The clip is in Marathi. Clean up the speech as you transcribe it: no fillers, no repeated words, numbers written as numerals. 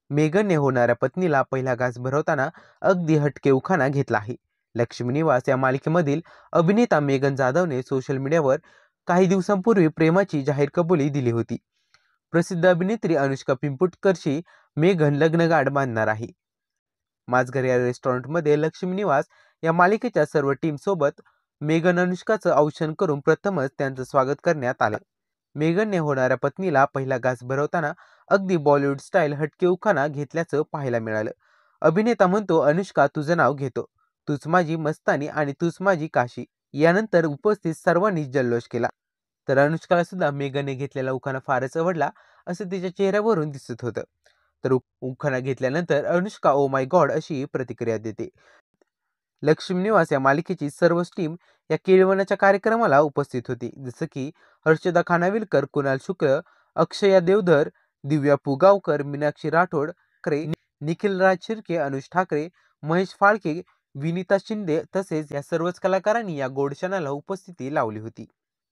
मेगनने होणाऱ्या पत्नीला पहिला घास भरवताना अगदी हटके उखाणा घेतला आहे. लक्ष्मी निवास या मालिकेमधील अभिनेता मेगन जाधवने सोशल मीडियावर काही दिवसांपूर्वी प्रेमाची जाहीर कबुली दिली होती. प्रसिद्ध अभिनेत्री अनुष्का पिंपुटकरशी मेगन लग्नगाठ बांधणार आहे. माझघर या रेस्टॉरंटमध्ये लक्ष्मी निवास या मालिकेच्या सर्व टीम सोबत मेगन अनुष्काचं औक्षण करून प्रथमच त्यांचं स्वागत करण्यात आलं. मेगनने होणाऱ्या पत्नीला पहिला घास भरवताना अगदी बॉलिवूड स्टाईल हटके उखाणा घेतल्याचं पाहायला मिळालं. अभिनेता म्हणतो, अनुष्का तुझं नाव घेतो, तूच माझी मस्तानी आणि तूच माझी काशी. यानंतर उपस्थित सर्वांनी जल्लोष केला. तर अनुष्काला सुद्धा मेगनने घेतलेला उखाणा फारच आवडला असं तिच्या चेहऱ्यावरून दिसत होतं. तर उखाणा घेतल्यानंतर अनुष्का ओ माय गॉड अशी प्रतिक्रिया देते. लक्ष्मी निवास या मालिकेची सर्वच टीम या केळवणाच्या कार्यक्रमाला उपस्थित होती. जसं की हर्षदा खानाविलकर, कुणाल शुक्ल, अक्षया देवधर, दिव्या पुगावकर, मीनाक्षी राठोड, निखिल राज शिर्के, अनुज ठाकरे, महेश फाळके, विनीता शिंदे तसेच या सर्वच कलाकारांनी या गोड क्षणाला उपस्थिती लावली होती.